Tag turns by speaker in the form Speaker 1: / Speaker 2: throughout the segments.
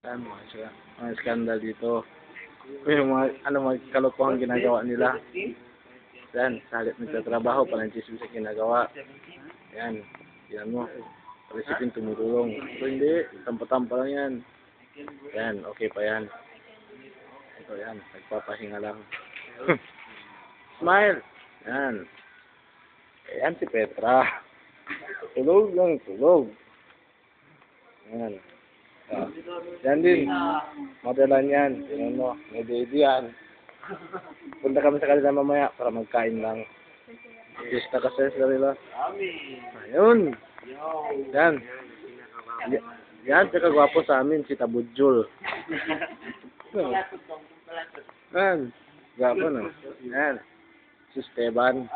Speaker 1: Yan, mga skandal dito. Yung mga kalokohan ginagawa nila. Yan, salit nagtatrabaho, parang chismis sa ginagawa. Yan, yan mo. Parisipin tumutulong. Pero hindi, tampa-tampa lang yan. Yan, okay pa yan. Ito yan, nagpapahinga lang. Smile! Yan. Yan si Petra. Tulog lang, tulog. Yan. Yan din. Modelan yan. Yan mo. May baby yan. Punta kami sa kanila mamaya para magkain lang. Gusto kasi sa kanila. Ayun. Yan. Yan, tsaka gwapo sa amin, si Tabudjul. Yan. Gwapo na. Yan. Si Esteban.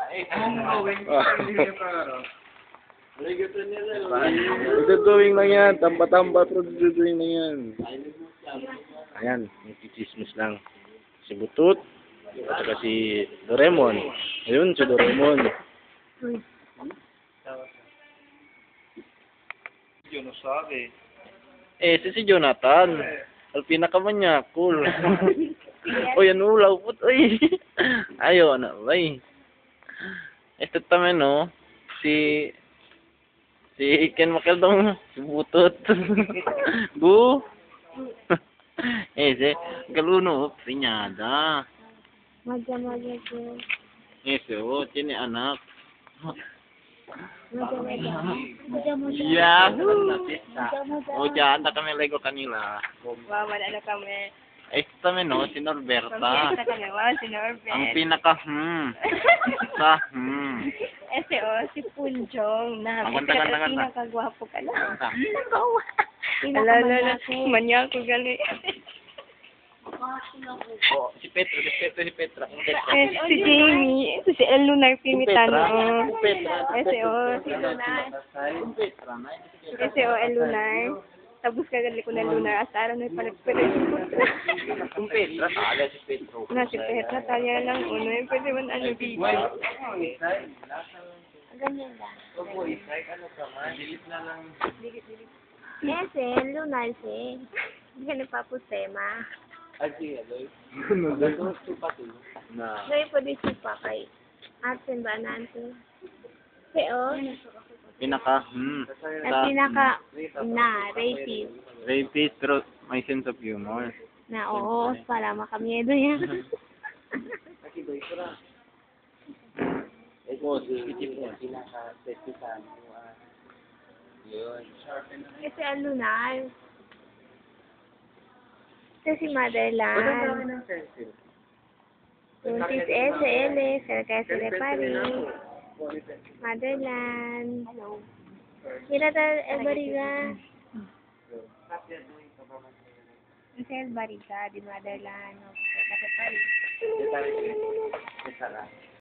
Speaker 1: Dududuwing lang yan. Tamba-tamba pero dududuwing lang yan. Ayan, nagkichismis lang. Si Butut at saka si Doraemon. Ayun, si Doraemon. Si Jonathan. Al pinakamanyakul. O yan ulaw po. Ayaw na, bay. Ito tamen, no? Si Ken Makeldong, si Butut. Bu. Si Galuno, pinyada.
Speaker 2: Maja ko.
Speaker 1: So, tini anak.
Speaker 2: Maja.
Speaker 1: Yahoo! O, dyan, kami Lego kanila.
Speaker 2: Wow, wala kami.
Speaker 1: Ito tamen, no? Si Norberta.
Speaker 2: Pagkita kami, wow, si Norbert.
Speaker 1: Ang pinaka, sa,
Speaker 2: Si Punjong na
Speaker 1: Kanta.
Speaker 2: pinakagwapo ka lang.
Speaker 1: Kanta.
Speaker 2: Manyako gali.
Speaker 1: Oh, si Petra.
Speaker 2: Si Jamie, ito si El Lunar Pimitan.
Speaker 1: Si Petra.
Speaker 2: Si Lunar. El Lunar. Tapos kagali ko na Lunar. Hasta araw na palagpala
Speaker 1: Kung Petra, tala si Petro.
Speaker 2: si Petra, talya lang uno. Pwede man video. Ganyan lang. Lunar si. Hindi ka nagpapustema. Ngayon po di siya kay Arsen ba natin?
Speaker 1: Pinaka,
Speaker 2: At pinaka rapist.
Speaker 1: rapist, pero may sense of humor.
Speaker 2: Na oo, para makamiedo yan. Kasi ang Lunar. Ito si Motherland. Yung sis SL, Sarkaya Silepari. Motherland. Hirata Elbariga. Ito Elbariga, di Motherland. Sarkaya Silepari.